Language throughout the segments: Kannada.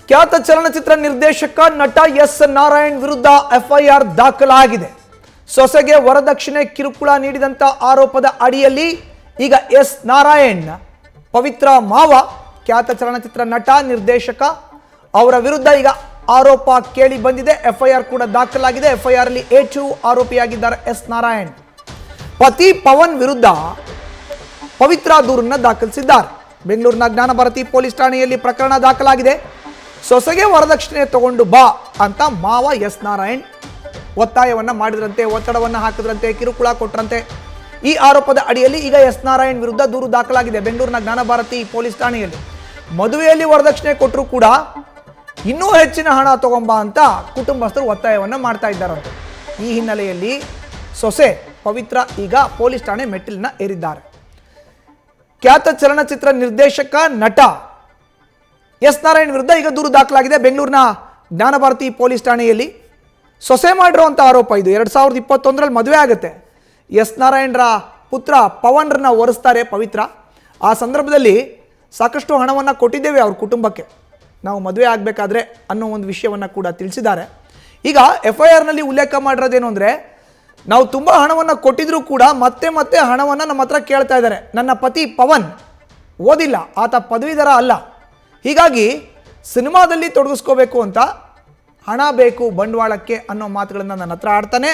ಖ್ಯಾತ ಚಲನಚಿತ್ರ ನಿರ್ದೇಶಕ ನಟ ಎಸ್ ನಾರಾಯಣ್ ವಿರುದ್ಧ ಎಫ್ಐಆರ್ ದಾಖಲಾಗಿದೆ. ಸೊಸೆಗೆ ವರದಕ್ಷಿಣೆ ಕಿರುಕುಳ ನೀಡಿದಂತ ಆರೋಪದ ಅಡಿಯಲ್ಲಿ ಈಗ ಎಸ್ ನಾರಾಯಣ್ ಪವಿತ್ರ ಮಾವ ಖ್ಯಾತ ಚಲನಚಿತ್ರ ನಟ ನಿರ್ದೇಶಕ ಅವರ ವಿರುದ್ಧ ಈಗ ಆರೋಪ ಕೇಳಿ ಬಂದಿದೆ. ಎಫ್ಐಆರ್ ಕೂಡ ದಾಖಲಾಗಿದೆ. ಎಫ್ಐಆರ್ ಅಲ್ಲಿ A2 ಆರೋಪಿಯಾಗಿದ್ದಾರೆ ಎಸ್ ನಾರಾಯಣ್. ಪತಿ ಪವನ್ ವಿರುದ್ಧ ಪವಿತ್ರ ದೂರನ್ನ ದಾಖಲಿಸಿದ್ದಾರೆ. ಬೆಂಗಳೂರಿನ ಜ್ಞಾನಭಾರತಿ ಪೊಲೀಸ್ ಠಾಣೆಯಲ್ಲಿ ಪ್ರಕರಣ ದಾಖಲಾಗಿದೆ. ಸೊಸೆಗೆ ವರದಕ್ಷಿಣೆ ತಗೊಂಡು ಬಾ ಅಂತ ಮಾವ ಎಸ್ ನಾರಾಯಣ್ ಒತ್ತಾಯವನ್ನ ಮಾಡಿದ್ರಂತೆ, ಒತ್ತಡವನ್ನ ಹಾಕಿದ್ರಂತೆ, ಕಿರುಕುಳ ಕೊಟ್ಟರಂತೆ. ಈ ಆರೋಪದ ಅಡಿಯಲ್ಲಿ ಈಗ ಎಸ್ ನಾರಾಯಣ್ ವಿರುದ್ಧ ದೂರು ದಾಖಲಾಗಿದೆ ಬೆಂಗಳೂರಿನ ಜ್ಞಾನಭಾರತಿ ಪೊಲೀಸ್ ಠಾಣೆಯಲ್ಲಿ. ಮದುವೆಯಲ್ಲಿ ವರದಕ್ಷಿಣೆ ಕೊಟ್ಟರು ಕೂಡ ಇನ್ನೂ ಹೆಚ್ಚಿನ ಹಣ ತಗೊಂಬ ಅಂತ ಕುಟುಂಬಸ್ಥರು ಒತ್ತಾಯವನ್ನ ಮಾಡ್ತಾ ಇದ್ದಾರಂತೆ. ಈ ಹಿನ್ನೆಲೆಯಲ್ಲಿ ಸೊಸೆ ಪವಿತ್ರ ಈಗ ಪೊಲೀಸ್ ಠಾಣೆ ಮೆಟ್ಟಿಲನ್ನ ಏರಿದ್ದಾರೆ. ಖ್ಯಾತ ಚಲನಚಿತ್ರ ನಿರ್ದೇಶಕ ನಟ ಎಸ್ ನಾರಾಯಣ್ ವಿರುದ್ಧ ಈಗ ದೂರು ದಾಖಲಾಗಿದೆ ಬೆಂಗಳೂರಿನ ಜ್ಞಾನಭಾರತಿ ಪೊಲೀಸ್ ಠಾಣೆಯಲ್ಲಿ. ಸೊಸೆ ಮಾಡಿರುವಂಥ ಆರೋಪ ಇದು. 2021ರಲ್ಲಿ ಮದುವೆ ಆಗುತ್ತೆ. ಎಸ್ ನಾರಾಯಣ್ರ ಪುತ್ರ ಪವನ್ರನ್ನ ಒರೆಸ್ತಾರೆ ಪವಿತ್ರ. ಆ ಸಂದರ್ಭದಲ್ಲಿ ಸಾಕಷ್ಟು ಹಣವನ್ನು ಕೊಟ್ಟಿದ್ದೇವೆ ಅವ್ರ ಕುಟುಂಬಕ್ಕೆ, ನಾವು ಮದುವೆ ಆಗಬೇಕಾದ್ರೆ ಅನ್ನೋ ಒಂದು ವಿಷಯವನ್ನು ಕೂಡ ತಿಳಿಸಿದ್ದಾರೆ. ಈಗ FIRನಲ್ಲಿ ಉಲ್ಲೇಖ ಮಾಡಿರೋದೇನು ಅಂದರೆ, ನಾವು ತುಂಬ ಹಣವನ್ನು ಕೊಟ್ಟಿದ್ರೂ ಕೂಡ ಮತ್ತೆ ಮತ್ತೆ ಹಣವನ್ನು ನಮ್ಮ ಹತ್ರ ಕೇಳ್ತಾ ಇದ್ದಾರೆ. ನನ್ನ ಪತಿ ಪವನ್ ಓದಿಲ್ಲ, ಆತ ಪದವೀಧರ ಅಲ್ಲ, ಹೀಗಾಗಿ ಸಿನಿಮಾದಲ್ಲಿ ತೊಡಗಿಸ್ಕೋಬೇಕು ಅಂತ ಹಣ ಬೇಕು ಬಂಡವಾಳಕ್ಕೆ ಅನ್ನೋ ಮಾತುಗಳನ್ನು ನನ್ನ ಹತ್ರ ಆಡ್ತಾನೆ.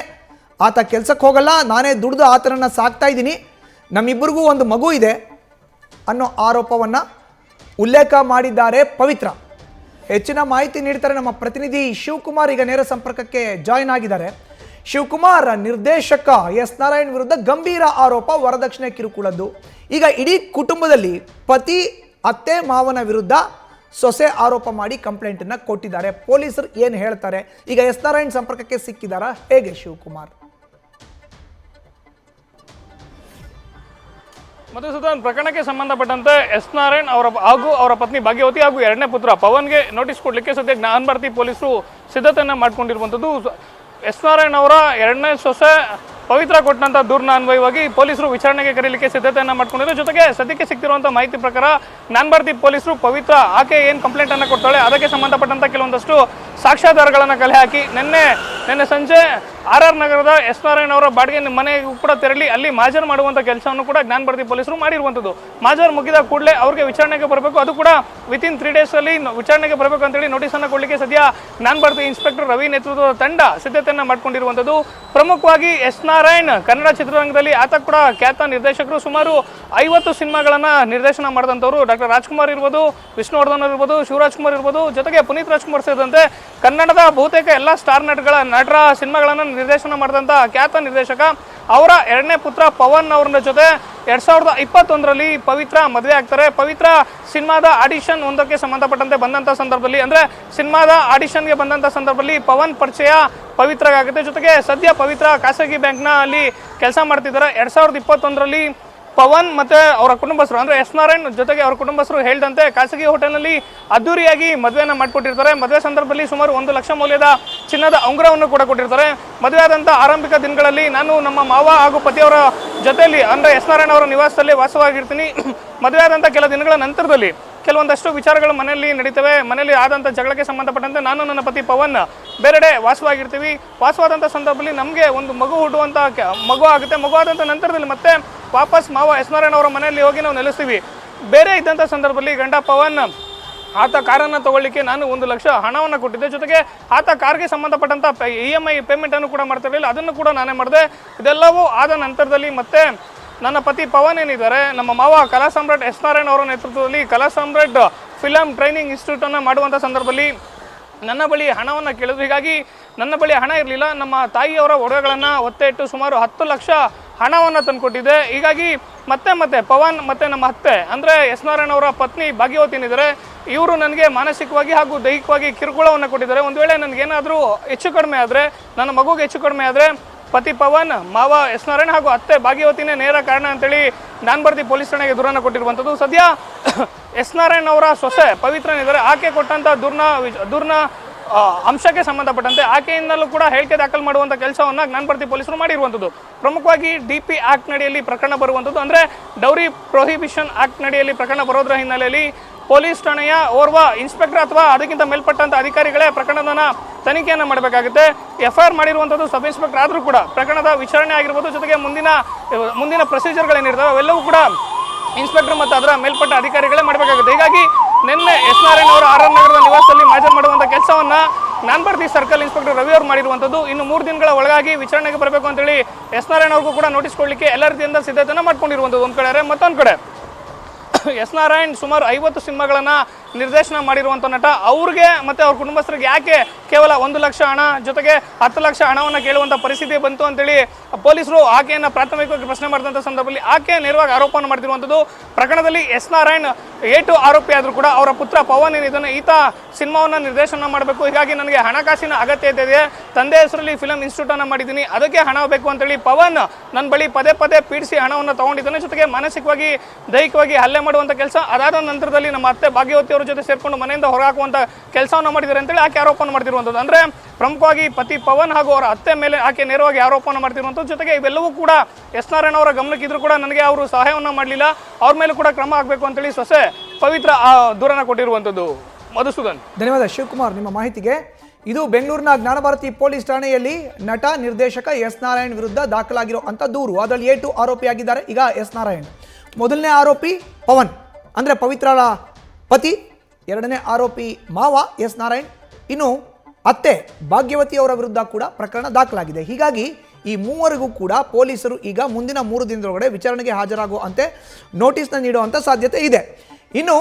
ಆತ ಕೆಲಸಕ್ಕೆ ಹೋಗಲ್ಲ, ನಾನೇ ದುಡ್ದು ಆತನನ್ನು ಸಾಕ್ತಾ ಇದ್ದೀನಿ, ನಮ್ಮಿಬ್ಬರಿಗೂ ಒಂದು ಮಗು ಇದೆ ಅನ್ನೋ ಆರೋಪವನ್ನು ಉಲ್ಲೇಖ ಮಾಡಿದ್ದಾರೆ ಪವಿತ್ರ. ಹೆಚ್ಚಿನ ಮಾಹಿತಿ ನೀಡ್ತಾರೆ ನಮ್ಮ ಪ್ರತಿನಿಧಿ ಶಿವಕುಮಾರ್. ಈಗ ನೇರ ಸಂಪರ್ಕಕ್ಕೆ ಜಾಯಿನ್ ಆಗಿದ್ದಾರೆ. ಶಿವಕುಮಾರ್, ನಿರ್ದೇಶಕ ಎಸ್ ನಾರಾಯಣ್ ವಿರುದ್ಧ ಗಂಭೀರ ಆರೋಪ ವರದಕ್ಷಿಣೆ ಕಿರುಕುಳದ್ದು. ಈಗ ಇಡೀ ಕುಟುಂಬದಲ್ಲಿ ಪತಿ ಅತ್ತೆ ಮಾವನ ವಿರುದ್ಧ ಸೊಸೆ ಆರೋಪ ಮಾಡಿ ಕಂಪ್ಲೇಂಟನ್ನು ಕೊಟ್ಟಿದ್ದಾರೆ. ಪೊಲೀಸರು ಏನು ಹೇಳ್ತಾರೆ? ಈಗ ಎಸ್ ನಾರಾಯಣ್ ಸಂಪರ್ಕಕ್ಕೆ ಸಿಕ್ಕಿದಾರಾ? ಹೇಗೆ ಶಿವಕುಮಾರ್? ಮಧುಸೂದನ್, ಪ್ರಕರಣಕ್ಕೆ ಸಂಬಂಧಪಟ್ಟಂತೆ ಎಸ್ ನಾರಾಯಣ್ ಅವರ ಪತ್ನಿ ಭಾಗ್ಯವತಿ ಹಾಗೂ ಎರಡನೇ ಪುತ್ರ ಪವನ್ಗೆ ನೋಟಿಸ್ ಕೊಡಲಿಕ್ಕೆ ಸದ್ಯ ಜ್ಞಾನಭಾರತಿ ಪೊಲೀಸರು ಸಿದ್ಧತೆಯನ್ನು ಮಾಡ್ಕೊಂಡಿರುವಂಥದ್ದು. ಎಸ್ ನಾರಾಯಣ್ ಅವರ ಎರಡನೇ ಸೊಸೆ ಪವಿತ್ರ ಕೊಟ್ಟಂತ ದೂರಿನ ಅನ್ವಯವಾಗಿ ಪೊಲೀಸರು ವಿಚಾರಣೆಗೆ ಕರೀಲಿಕ್ಕೆ ಸಿದ್ಧತೆಯನ್ನು ಮಾಡ್ಕೊಂಡಿದ್ದಾರೆ. ಜೊತೆಗೆ ಸದ್ಯಕ್ಕೆ ಸಿಕ್ತಿರುವಂತಹ ಮಾಹಿತಿ ಪ್ರಕಾರ ಜ್ಞಾನಭಾರತಿ ಪೊಲೀಸರು ಪವಿತ್ರ ಆಕೆ ಏನು ಕಂಪ್ಲೇಂಟ್ ಅನ್ನು ಕೊಡ್ತಾಳೆ ಅದಕ್ಕೆ ಸಂಬಂಧಪಟ್ಟಂತ ಕೆಲವೊಂದಷ್ಟು ಸಾಕ್ಷ್ಯಾಧಾರಗಳನ್ನು ಕಲೆ ಹಾಕಿ ನಿನ್ನೆ ಸಂಜೆ RR ನಗರದ ಎಸ್ ನಾರಾಯಣ್ ಅವರ ಬಾಡಿಗೆ ಮನೆಗೂ ಕೂಡ ತೆರಳಿ ಅಲ್ಲಿ ಮಾಜರ್ ಮಾಡುವಂಥ ಕೆಲಸವನ್ನು ಕೂಡ ಜ್ಞಾನಭಾರತಿ ಪೊಲೀಸರು ಮಾಡಿರುವಂಥದ್ದು. ಮಾಜರ್ ಮುಗಿದ ಕೂಡಲೇ ಅವ್ರಿಗೆ ವಿಚಾರಣೆಗೆ ಬರಬೇಕು, ಅದು ಕೂಡ ವಿತಿನ್ 3 days ಅಲ್ಲಿ ವಿಚಾರಣೆಗೆ ಬರಬೇಕು ಅಂತೇಳಿ ನೋಟಿಸನ್ನು ಕೊಡಲಿಕ್ಕೆ ಸದ್ಯ ಜ್ಞಾನಭಾರತಿ ಇನ್ಸ್ಪೆಕ್ಟರ್ ರವಿ ನೇತೃತ್ವದ ತಂಡ ಸಿದ್ಧತೆಯನ್ನು ಮಾಡ್ಕೊಂಡಿರುವಂಥದ್ದು. ಪ್ರಮುಖವಾಗಿ ಎಸ್ ನಾರಾಯಣ್ ಕನ್ನಡ ಚಿತ್ರರಂಗದಲ್ಲಿ ಆತ ಕೂಡ ಖ್ಯಾತ ನಿರ್ದೇಶಕರು. ಸುಮಾರು 50 ಸಿನಿಮಾಗಳನ್ನು ನಿರ್ದೇಶನ ಮಾಡಿದಂಥವ್ರು. ಡಾಕ್ಟರ್ ರಾಜ್ಕುಮಾರ್ ಇರ್ಬೋದು, ವಿಷ್ಣುವರ್ಧನ್ ಇರ್ಬೋದು, ಶಿವರಾಜ್ ಕುಮಾರ್ ಇರ್ಬೋದು, ಜೊತೆಗೆ ಪುನೀತ್ ರಾಜ್ಕುಮಾರ್ ಸೇರಿದಂತೆ ಕನ್ನಡದ ಬಹುತೇಕ ಎಲ್ಲ ಸ್ಟಾರ್ ನಟರ ಸಿನಿಮಾಗಳನ್ನು ನಿರ್ದೇಶನ ಮಾಡಿದಂಥ ಖ್ಯಾತ ನಿರ್ದೇಶಕ. ಅವರ ಎರಡನೇ ಪುತ್ರ ಪವನ್ ಅವ್ರ ಜೊತೆ 2021ರಲ್ಲಿ ಪವಿತ್ರ ಮದುವೆ ಆಗ್ತಾರೆ. ಪವಿತ್ರ ಸಿನಿಮಾದ ಆಡಿಷನ್ ಒಂದಕ್ಕೆ ಸಂಬಂಧಪಟ್ಟಂತೆ ಬಂದಂಥ ಸಂದರ್ಭದಲ್ಲಿ, ಅಂದರೆ ಸಿನಿಮಾದ ಆಡಿಷನ್ಗೆ ಬಂದಂಥ ಸಂದರ್ಭದಲ್ಲಿ ಪವನ್ ಪರಿಚಯ ಪವಿತ್ರಗಾಗುತ್ತೆ. ಜೊತೆಗೆ ಸದ್ಯ ಪವಿತ್ರ ಖಾಸಗಿ ಬ್ಯಾಂಕ್ನ ಅಲ್ಲಿ ಕೆಲಸ ಮಾಡ್ತಿದ್ದಾರೆ. 2021ರಲ್ಲಿ ಪವನ್ ಮತ್ತೆ ಅವರ ಕುಟುಂಬಸ್ಥರು, ಅಂದ್ರೆ ಎಸ್ ನಾರಾಯಣ್ ಜೊತೆಗೆ ಅವರ ಕುಟುಂಬಸ್ಥರು ಹೇಳಿದಂತೆ ಖಾಸಗಿ ಹೋಟೆಲ್ನಲ್ಲಿ ಅದ್ದೂರಿಯಾಗಿ ಮದುವೆಯನ್ನು ಮಾಡಿಕೊಟ್ಟಿರ್ತಾರೆ. ಮದುವೆ ಸಂದರ್ಭದಲ್ಲಿ ಸುಮಾರು 1 ಲಕ್ಷ ಮೌಲ್ಯದ ಚಿನ್ನದ ಉಂಗುರವನ್ನು ಕೂಡ ಕೊಟ್ಟಿರ್ತಾರೆ. ಮದುವೆ ಆದಂಥ ಆರಂಭಿಕ ದಿನಗಳಲ್ಲಿ ನಾನು ನಮ್ಮ ಮಾವ ಹಾಗೂ ಪತಿಯವರ ಜೊತೆಯಲ್ಲಿ, ಅಂದ್ರೆ ಎಸ್ ನಾರಾಯಣ್ ಅವರ ನಿವಾಸದಲ್ಲಿ ವಾಸವಾಗಿರ್ತೀನಿ. ಮದುವೆ ಆದಂಥ ಕೆಲ ದಿನಗಳ ನಂತರದಲ್ಲಿ ಕೆಲವೊಂದಷ್ಟು ವಿಚಾರಗಳು ಮನೆಯಲ್ಲಿ ನಡೀತವೆ. ಮನೆಯಲ್ಲಿ ಆದಂಥ ಜಗಳಕ್ಕೆ ಸಂಬಂಧಪಟ್ಟಂತೆ ನಾನು ನನ್ನ ಪತಿ ಪವನ್ ಬೇರೆಡೆ ವಾಸವಾಗಿರ್ತೀವಿ. ವಾಸವಾದಂಥ ಸಂದರ್ಭದಲ್ಲಿ ನಮಗೆ ಒಂದು ಮಗು ಹುಟ್ಟುವಂಥ ಮಗು ಆಗುತ್ತೆ. ಮಗು ಆದಂಥ ನಂತರದಲ್ಲಿ ಮತ್ತೆ ವಾಪಸ್ ಮಾವ ಎಸ್ ನಾರಾಯಣ್ ಅವರ ಮನೆಯಲ್ಲಿ ಹೋಗಿ ನಾವು ನೆಲೆಸ್ತೀವಿ. ಬೇರೆ ಇದ್ದಂಥ ಸಂದರ್ಭದಲ್ಲಿ ಗಂಡ ಪವನ್ ಆತ ಕಾರನ್ನು ತಗೊಳ್ಳಿಕ್ಕೆ ನಾನು 1 ಲಕ್ಷ ಹಣವನ್ನು ಕೊಟ್ಟಿದ್ದೆ. ಜೊತೆಗೆ ಆತ ಕಾರ್ಗೆ ಸಂಬಂಧಪಟ್ಟಂಥ EMI ಪೇಮೆಂಟನ್ನು ಕೂಡ ಮಾಡ್ತಿರಲಿಲ್ಲ, ಅದನ್ನು ಕೂಡ ನಾನೇ ಮಾಡಿದೆ. ಇದೆಲ್ಲವೂ ಆದ ನಂತರದಲ್ಲಿ ಮತ್ತೆ ನನ್ನ ಪತಿ ಪವನ್ ಏನಿದ್ದಾರೆ, ನಮ್ಮ ಮಾವ ಕಲಾ ಸಾಮ್ರಾಟ್ ಎಸ್ ನಾರಾಯಣ್ ಅವರ ನೇತೃತ್ವದಲ್ಲಿ ಕಲಾ ಸಾಮ್ರಾಟ್ ಫಿಲಮ್ ಟ್ರೈನಿಂಗ್ ಇನ್ಸ್ಟಿಟ್ಯೂಟನ್ನು ಮಾಡುವಂಥ ಸಂದರ್ಭದಲ್ಲಿ ನನ್ನ ಬಳಿ ಹಣವನ್ನು ಕೇಳಿದ್ರು. ಹೀಗಾಗಿ ನನ್ನ ಬಳಿ ಹಣ ಇರಲಿಲ್ಲ. ನಮ್ಮ ತಾಯಿಯವರ ಒಡವೆಗಳನ್ನು ಒತ್ತೆ ಇಟ್ಟು ಸುಮಾರು 10 ಲಕ್ಷ ಹಣವನ್ನು ತಂದುಕೊಟ್ಟಿದ್ದೆ. ಹೀಗಾಗಿ ಮತ್ತೆ ಪವನ್ ಮತ್ತು ನಮ್ಮ ಅತ್ತೆ, ಅಂದರೆ ಎಸ್ ನಾರಾಯಣ್ ಅವರ ಪತ್ನಿ ಭಾಗ್ಯವತಿ ಏನಿದ್ದಾರೆ, ಇವರು ನನಗೆ ಮಾನಸಿಕವಾಗಿ ಹಾಗೂ ದೈಹಿಕವಾಗಿ ಕಿರುಕುಳವನ್ನು ಕೊಟ್ಟಿದ್ದಾರೆ. ಒಂದು ವೇಳೆ ನನಗೇನಾದರೂ ಹೆಚ್ಚು ಕಡಿಮೆ ಆದರೆ, ನನ್ನ ಮಗುಗೆ ಹೆಚ್ಚು ಕಡಿಮೆ ಆದರೆ ಪತಿ ಪವನ್, ಮಾವ ಎಸ್ ನಾರಾಯಣ್ ಹಾಗೂ ಅತ್ತೆ ಭಾಗ್ಯವತಿನೇ ನೇರ ಕಾರಣ ಅಂತೇಳಿ ಜ್ಞಾನಭಾರತಿ ಪೊಲೀಸ್ ಠಾಣೆಗೆ ದೂರನ್ನು ಕೊಟ್ಟಿರುವಂಥದ್ದು. ಸದ್ಯ ಎಸ್ ನಾರಾಯಣ್ ಅವರ ಸೊಸೆ ಪವಿತ್ರನಿದ್ದಾರೆ, ಆಕೆ ಕೊಟ್ಟಂಥ ದೂರ್ನ ಅಂಶಕ್ಕೆ ಸಂಬಂಧಪಟ್ಟಂತೆ ಆಕೆಯಿಂದಲೂ ಕೂಡ ಹೇಳಿಕೆ ದಾಖಲು ಮಾಡುವಂಥ ಕೆಲಸವನ್ನು ಜ್ಞಾನಭಾರತಿ ಪೊಲೀಸರು ಮಾಡಿರುವಂಥದ್ದು. ಪ್ರಮುಖವಾಗಿ DP ಆಕ್ಟ್ ನಡಿಯಲ್ಲಿ ಪ್ರಕರಣ ಬರುವಂಥದ್ದು, ಅಂದರೆ ಡೌರಿ ಪ್ರೊಹಿಬಿಷನ್ ಆಕ್ಟ್ ನಡಿಯಲ್ಲಿ ಪ್ರಕರಣ ಬರೋದ್ರ ಹಿನ್ನೆಲೆಯಲ್ಲಿ ಪೊಲೀಸ್ ಠಾಣೆಯ ಓರ್ವ ಇನ್ಸ್ಪೆಕ್ಟರ್ ಅಥವಾ ಅದಕ್ಕಿಂತ ಮೇಲ್ಪಟ್ಟಂತ ಅಧಿಕಾರಿಗಳೇ ಪ್ರಕರಣದ ತನಿಖೆಯನ್ನು ಮಾಡಬೇಕಾಗುತ್ತೆ. FIR ಮಾಡಿರುವಂಥದ್ದು ಸಬ್ ಇನ್ಸ್ಪೆಕ್ಟರ್ ಆದರೂ ಕೂಡ ಪ್ರಕರಣದ ವಿಚಾರಣೆ ಆಗಿರ್ಬೋದು, ಜೊತೆಗೆ ಮುಂದಿನ ಪ್ರೊಸೀಜರ್ಗಳೇನಿರ್ತವೆ ಅವೆಲ್ಲವೂ ಕೂಡ ಇನ್ಸ್ಪೆಕ್ಟರ್ ಮತ್ತು ಅದರ ಮೇಲ್ಪಟ್ಟ ಅಧಿಕಾರಿಗಳೇ ಮಾಡಬೇಕಾಗುತ್ತೆ. ಹೀಗಾಗಿ ನಿನ್ನೆ ಎಸ್ ನಾರಾಯಣ್ ಅವರು RR ನಗರದ ನಿವಾಸದಲ್ಲಿ ಹಾಜರು ಮಾಡುವಂಥ ಕೆಲಸವನ್ನ ನಾನ್ಬರ್ತಿ ಸರ್ಕಲ್ ಇನ್ಸ್ಪೆಕ್ಟರ್ ರವಿ ಅವರು ಮಾಡಿರುವಂಥದ್ದು. ಇನ್ನು 3 ದಿನಗಳ ಒಳಗಾಗಿ ವಿಚಾರಣೆಗೆ ಬರಬೇಕು ಅಂತೇಳಿ ಎಸ್ ನಾರಾಯಣ್ ಅವ್ರಿಗೂ ಕೂಡ ನೋಟಿಸ್ ಕೊಡಲಿಕ್ಕೆ ಎಲ್ಲ ರೀತಿಯಿಂದ ಸಿದ್ಧತೆಯನ್ನು ಮಾಡ್ಕೊಂಡಿರುವಂಥದ್ದು ಒಂದು ಕಡೆ. ಮತ್ತೊಂದು ಕಡೆ ಎಸ್ ನಾರಾಯಣ್ ಸುಮಾರು 50 ಸಿನಿಮಾಗಳನ್ನು ನಿರ್ದೇಶನ ಮಾಡಿರುವಂಥ ನಟ. ಅವ್ರಿಗೆ ಮತ್ತು ಅವ್ರ ಕುಟುಂಬಸ್ಥರಿಗೆ ಯಾಕೆ ಕೇವಲ 1 ಲಕ್ಷ ಹಣ ಜೊತೆಗೆ 10 ಲಕ್ಷ ಹಣವನ್ನು ಕೇಳುವಂಥ ಪರಿಸ್ಥಿತಿ ಬಂತು ಅಂತೇಳಿ ಪೊಲೀಸರು ಆಕೆಯನ್ನು ಪ್ರಾಥಮಿಕವಾಗಿ ಪ್ರಶ್ನೆ ಮಾಡಿದಂಥ ಸಂದರ್ಭದಲ್ಲಿ ಆಕೆ ನೇರವಾಗಿ ಆರೋಪವನ್ನು ಮಾಡ್ತಿರುವಂಥದ್ದು. ಪ್ರಕರಣದಲ್ಲಿ ಎಸ್ ನಾರಾಯಣ್ ಏಟು ಆರೋಪಿ ಆದರೂ ಕೂಡ ಅವರ ಪುತ್ರ ಪವನ್ ಏನಿದ್ದಾನೆ ಈತ ಸಿನಿಮಾವನ್ನು ನಿರ್ದೇಶನ ಮಾಡಬೇಕು, ಹೀಗಾಗಿ ನನಗೆ ಹಣಕಾಸಿನ ಅಗತ್ಯತೆ ಇದೆ, ತಂದೆ ಹೆಸರಲ್ಲಿ ಫಿಲಂ ಇನ್ಸ್ಟಿಟ್ಯೂಟನ್ನು ಮಾಡಿದ್ದೀನಿ, ಅದಕ್ಕೆ ಹಣ ಬೇಕು ಅಂತೇಳಿ ಪವನ್ ನನ್ನ ಬಳಿ ಪದೇ ಪದೇ ಪೀಡಿಸಿ ಹಣವನ್ನು ತಗೊಂಡಿದ್ದಾನೆ, ಜೊತೆಗೆ ಮಾನಸಿಕವಾಗಿ ದೈಹಿಕವಾಗಿ ಹಲ್ಲೆ ಮಾಡುವಂಥ ಕೆಲಸ. ಅದಾದ ನಂತರದಲ್ಲಿ ನಮ್ಮ ಅತ್ತೆ ಭಾಗ್ಯವತಿ ಅವರ ಜೊತೆ ಸೇರ್ಕೊಂಡು ಮನೆಯಿಂದ ಹೊರಹಾಕುವಂಥ ಕೆಲಸವನ್ನು ಮಾಡಿದ್ದಾರೆ ಅಂತೇಳಿ ಆಕೆ ಆರೋಪವನ್ನು ಮಾಡ್ತಿರುವಂಥದ್ದು. ಅಂದರೆ ಪ್ರಮುಖವಾಗಿ ಪತಿ ಪವನ್ ಹಾಗೂ ಅವರ ಅತ್ತೆ ಮೇಲೆ ಆಕೆ ನೇರವಾಗಿ ಆರೋಪವನ್ನು ಮಾಡ್ತಿರುವಂಥದ್ದು. ಜೊತೆಗೆ ಇವೆಲ್ಲವೂ ಕೂಡ ಎಸ್ ನಾರಾಯಣ್ ಅವರ ಗಮನಕ್ಕಿದ್ರು ಕೂಡ ನನಗೆ ಅವರು ಸಹಾಯವನ್ನು ಮಾಡಲಿಲ್ಲ, ಅವ್ರ ಮೇಲೂ ಕೂಡ ಕ್ರಮ ಆಗಬೇಕು ಅಂತೇಳಿ ಸೊಸೆ ಪವಿತ್ರ ದೂರನ ಕೊಟ್ಟಿರುವಂಥದ್ದು. ಮಧುಸೂದನ್, ಧನ್ಯವಾದ ಶಿವಕುಮಾರ್ ನಿಮ್ಮ ಮಾಹಿತಿಗೆ. ಇದು ಬೆಂಗಳೂರಿನ ಜ್ಞಾನಭಾರತಿ ಪೊಲೀಸ್ ಠಾಣೆಯಲ್ಲಿ ನಟ ನಿರ್ದೇಶಕ ಎಸ್ ನಾರಾಯಣ್ ವಿರುದ್ಧ ದಾಖಲಾಗಿರೋ ಅಂತ ದೂರು. ಅದರಲ್ಲಿ 8 ಆರೋಪಿಯಾಗಿದ್ದಾರೆ ಈಗ ಎಸ್ ನಾರಾಯಣ್. ಮೊದಲನೇ ಆರೋಪಿ ಪವನ್ ಅಂದರೆ ಪವಿತ್ರಳ ಪತಿ, ಎರಡನೇ ಆರೋಪಿ ಮಾವ ಎಸ್ ನಾರಾಯಣ್, ಇನ್ನು ಅತ್ತೆ ಭಾಗ್ಯವತಿ ಅವರ ವಿರುದ್ಧ ಕೂಡ ಪ್ರಕರಣ ದಾಖಲಾಗಿದೆ. ಹೀಗಾಗಿ ಈ ಮೂವರಿಗೂ ಕೂಡ ಪೊಲೀಸರು ಈಗ ಮುಂದಿನ 3 ದಿನದೊಳಗಡೆ ವಿಚಾರಣೆಗೆ ಹಾಜರಾಗುವಂತೆ ನೋಟಿಸ್ನ ನೀಡುವಂಥ ಸಾಧ್ಯತೆ ಇದೆ. ಇನ್ನು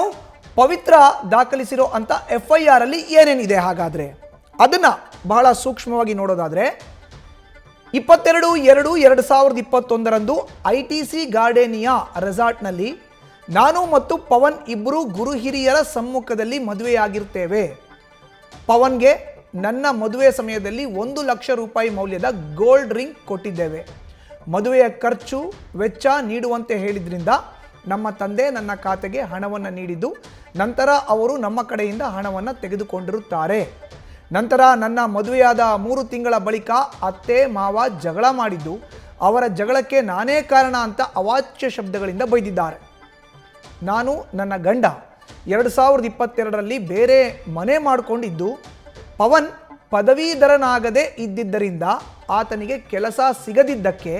ಪವಿತ್ರ ದಾಖಲಿಸಿರೋ ಅಂಥ FIR ಅಲ್ಲಿ ಏನೇನಿದೆ ಹಾಗಾದರೆ ಅದನ್ನು ಬಹಳ ಸೂಕ್ಷ್ಮವಾಗಿ ನೋಡೋದಾದರೆ 22/2/2021 ITC ಗಾರ್ಡೇನಿಯಾ ರೆಸಾರ್ಟ್ನಲ್ಲಿ ನಾನು ಮತ್ತು ಪವನ್ ಇಬ್ಬರು ಗುರು ಹಿರಿಯರ ಸಮ್ಮುಖದಲ್ಲಿ ಮದುವೆಯಾಗಿರ್ತೇವೆ. ಪವನ್ಗೆ ನನ್ನ ಮದುವೆ ಸಮಯದಲ್ಲಿ 1 ಲಕ್ಷ ರೂಪಾಯಿ ಮೌಲ್ಯದ ಗೋಲ್ಡ್ ರಿಂಗ್ ಕೊಟ್ಟಿದ್ದೇವೆ. ಮದುವೆಯ ಖರ್ಚು ವೆಚ್ಚ ನೀಡುವಂತೆ ಹೇಳಿದ್ರಿಂದ ನಮ್ಮ ತಂದೆ ನನ್ನ ಖಾತೆಗೆ ಹಣವನ್ನು ನೀಡಿದ್ದು, ನಂತರ ಅವರು ನಮ್ಮ ಕಡೆಯಿಂದ ಹಣವನ್ನು ತೆಗೆದುಕೊಂಡಿರುತ್ತಾರೆ. ನಂತರ ನನ್ನ ಮದುವೆಯಾದ 3 ತಿಂಗಳ ಬಳಿಕ ಅತ್ತೆ ಮಾವ ಜಗಳ ಮಾಡಿದ್ದು, ಅವರ ಜಗಳಕ್ಕೆ ನಾನೇ ಕಾರಣ ಅಂತ ಅವಾಚ್ಯ ಶಬ್ದಗಳಿಂದ ಬೈದಿದ್ದಾರೆ. ನಾನು ನನ್ನ ಗಂಡ 2022ರಲ್ಲಿ ಬೇರೆ ಮನೆ ಮಾಡಿಕೊಂಡಿದ್ದು, ಪವನ್ ಪದವೀಧರನಾಗದೇ ಇದ್ದಿದ್ದರಿಂದ ಆತನಿಗೆ ಕೆಲಸ ಸಿಗದಿದ್ದಕ್ಕೆ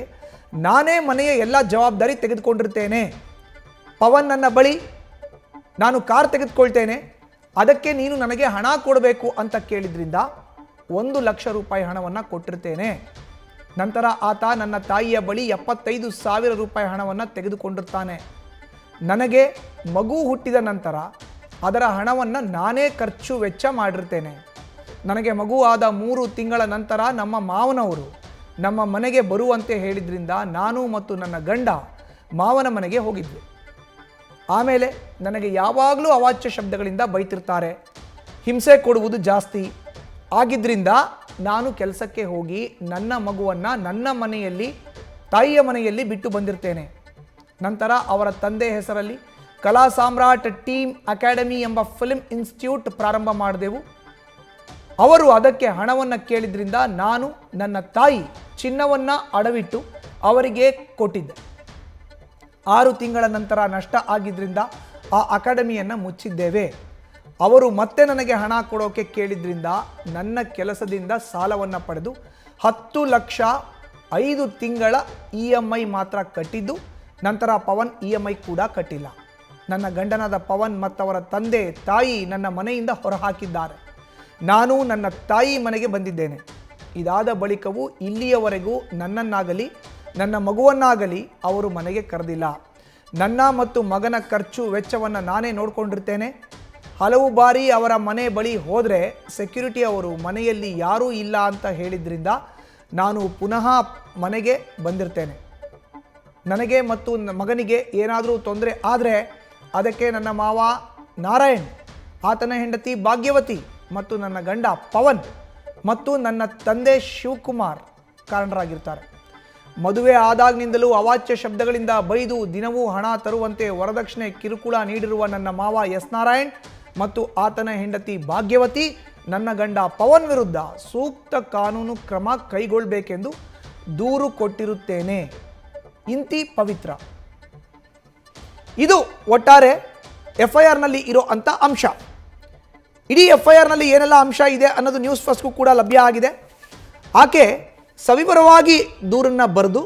ನಾನೇ ಮನೆಯ ಎಲ್ಲ ಜವಾಬ್ದಾರಿ ತೆಗೆದುಕೊಂಡಿರ್ತೇನೆ. ಪವನ್ ನನ್ನ ಬಳಿ ನಾನು ಕಾರ್ ತೆಗೆದುಕೊಳ್ತೇನೆ, ಅದಕ್ಕೆ ನೀನು ನನಗೆ ಹಣ ಕೊಡಬೇಕು ಅಂತ ಕೇಳಿದ್ರಿಂದ 1 ಲಕ್ಷ ರೂಪಾಯಿ ಹಣವನ್ನು ಕೊಟ್ಟಿರ್ತೇನೆ. ನಂತರ ಆತ ನನ್ನ ತಾಯಿಯ ಬಳಿ 75,000 ರೂಪಾಯಿ ಹಣವನ್ನು ತೆಗೆದುಕೊಂಡಿರ್ತಾನೆ. ನನಗೆ ಮಗು ಹುಟ್ಟಿದ ನಂತರ ಅದರ ಹಣವನ್ನು ನಾನೇ ಖರ್ಚು ವೆಚ್ಚ ಮಾಡಿರ್ತೇನೆ. ನನಗೆ ಮಗು ಆದ 3 ತಿಂಗಳ ನಂತರ ನಮ್ಮ ಮಾವನವರು ನಮ್ಮ ಮನೆಗೆ ಬರುವಂತೆ ಹೇಳಿದ್ರಿಂದ ನಾನು ಮತ್ತು ನನ್ನ ಗಂಡ ಮಾವನ ಮನೆಗೆ ಹೋಗಿದ್ವಿ. ಆಮೇಲೆ ನನಗೆ ಯಾವಾಗಲೂ ಅವಾಚ್ಯ ಶಬ್ದಗಳಿಂದ ಬೈತಿರ್ತಾರೆ, ಹಿಂಸೆ ಕೊಡುವುದು ಜಾಸ್ತಿ ಆಗಿದ್ದರಿಂದ ನಾನು ಕೆಲಸಕ್ಕೆ ಹೋಗಿ ನನ್ನ ಮಗುವನ್ನು ನನ್ನ ಮನೆಯಲ್ಲಿ ತಾಯಿಯ ಮನೆಯಲ್ಲಿ ಬಿಟ್ಟು ಬಂದಿರ್ತೇನೆ. ನಂತರ ಅವರ ತಂದೆ ಹೆಸರಲ್ಲಿ ಕಲಾ ಸಾಮ್ರಾಟ್ ಟೀಮ್ ಅಕಾಡೆಮಿ ಎಂಬ ಫಿಲ್ಮ್ ಇನ್ಸ್ಟಿಟ್ಯೂಟ್ ಪ್ರಾರಂಭ ಮಾಡಿದೆವು. ಅವರು ಅದಕ್ಕೆ ಹಣವನ್ನು ಕೇಳಿದ್ರಿಂದ ನಾನು ನನ್ನ ತಾಯಿ ಚಿನ್ನವನ್ನು ಅಡವಿಟ್ಟು ಅವರಿಗೆ ಕೊಟ್ಟಿದ್ದೆ. 6 ತಿಂಗಳ ನಂತರ ನಷ್ಟ ಆಗಿದ್ದರಿಂದ ಆ ಅಕಾಡೆಮಿಯನ್ನು ಮುಚ್ಚಿದ್ದೇವೆ. ಅವರು ಮತ್ತೆ ನನಗೆ ಹಣ ಕೊಡೋಕೆ ಕೇಳಿದ್ರಿಂದ ನನ್ನ ಕೆಲಸದಿಂದ ಸಾಲವನ್ನು ಪಡೆದು 10 ಲಕ್ಷ 5 ತಿಂಗಳ EMI ಮಾತ್ರ ಕಟ್ಟಿದ್ದು, ನಂತರ ಪವನ್ EMI ಕೂಡ ಕಟ್ಟಿಲ್ಲ. ನನ್ನ ಗಂಡನಾದ ಪವನ್ ಮತ್ತವರ ತಂದೆ ತಾಯಿ ನನ್ನ ಮನೆಯಿಂದ ಹೊರಹಾಕಿದ್ದಾರೆ. ನಾನು ನನ್ನ ತಾಯಿ ಮನೆಗೆ ಬಂದಿದ್ದೇನೆ. ಇದಾದ ಬಳಿಕವೂ ಇಲ್ಲಿಯವರೆಗೂ ನನ್ನನ್ನಾಗಲಿ ನನ್ನ ಮಗುವನ್ನಾಗಲಿ ಅವರು ಮನೆಗೆ ಕರೆದಿಲ್ಲ. ನನ್ನ ಮತ್ತು ಮಗನ ಖರ್ಚು ವೆಚ್ಚವನ್ನು ನಾನೇ ನೋಡಿಕೊಂಡಿರ್ತೇನೆ. ಹಲವು ಬಾರಿ ಅವರ ಮನೆ ಬಳಿ ಹೋದರೆ ಸೆಕ್ಯೂರಿಟಿ ಅವರು ಮನೆಯಲ್ಲಿ ಯಾರೂ ಇಲ್ಲ ಅಂತ ಹೇಳಿದ್ರಿಂದ ನಾನು ಪುನಃ ಮನೆಗೆ ಬಂದಿರ್ತೇನೆ. ನನಗೆ ಮತ್ತು ಮಗನಿಗೆ ಏನಾದರೂ ತೊಂದರೆ ಆದರೆ ಅದಕ್ಕೆ ನನ್ನ ಮಾವ ನಾರಾಯಣ್, ಆತನ ಹೆಂಡತಿ ಭಾಗ್ಯವತಿ ಮತ್ತು ನನ್ನ ಗಂಡ ಪವನ್ ಮತ್ತು ನನ್ನ ತಂದೆ ಶಿವಕುಮಾರ್ ಕಾರಣರಾಗಿರ್ತಾರೆ. ಮದುವೆ ಆದಾಗಿನಿಂದಲೂ ಅವಾಚ್ಯ ಶಬ್ದಗಳಿಂದ ಬೈದು ದಿನವೂ ಹಣ ತರುವಂತೆ ವರದಕ್ಷಿಣೆ ಕಿರುಕುಳ ನೀಡಿರುವ ನನ್ನ ಮಾವ ಎಸ್ ನಾರಾಯಣ್ ಮತ್ತು ಆತನ ಹೆಂಡತಿ ಭಾಗ್ಯವತಿ ನನ್ನ ಗಂಡ ಪವನ್ ವಿರುದ್ಧ ಸೂಕ್ತ ಕಾನೂನು ಕ್ರಮ ಕೈಗೊಳ್ಳಬೇಕೆಂದು ದೂರು ಕೊಟ್ಟಿರುತ್ತೇನೆ. ಇಂತಿ ಪವಿತ್ರ. ಇದು ಒಟ್ಟಾರೆ FIR ನಲ್ಲಿ ಇರೋ ಅಂಥ ಅಂಶ. ಇಡೀ FIR ನಲ್ಲಿ ಏನೆಲ್ಲ ಅಂಶ ಇದೆ ಅನ್ನೋದು ನ್ಯೂಸ್ ಫಸ್ಟ್ಗೂ ಕೂಡ ಲಭ್ಯ ಆಗಿದೆ. ಆಕೆ ಸವಿವರವಾಗಿ ದೂರನ್ನು ಬರೆದು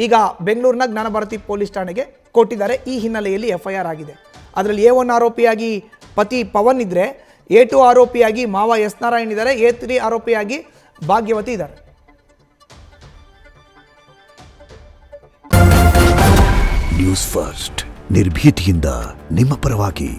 ಈಗ ಬೆಂಗಳೂರಿನ ಜ್ಞಾನಭಾರತಿ ಪೊಲೀಸ್ ಠಾಣೆಗೆ ಕೊಟ್ಟಿದ್ದಾರೆ. ಈ ಹಿನ್ನೆಲೆಯಲ್ಲಿ FIR ಆಗಿದೆ. ಅದರಲ್ಲಿ A1 ಆರೋಪಿಯಾಗಿ ಪತಿ ಪವನ್ ಇದ್ದರೆ, A2 ಆರೋಪಿಯಾಗಿ ಮಾವ ಎಸ್ ನಾರಾಯಣ್ ಇದ್ದಾರೆ, A3 ಆರೋಪಿಯಾಗಿ ಭಾಗ್ಯವತಿ ಇದ್ದಾರೆ. ನ್ಯೂಸ್ ಫಸ್ಟ್ ನಿರ್ಭೀತಿಯಿಂದ ನಿಮ್ಮ ಪರವಾಗಿ.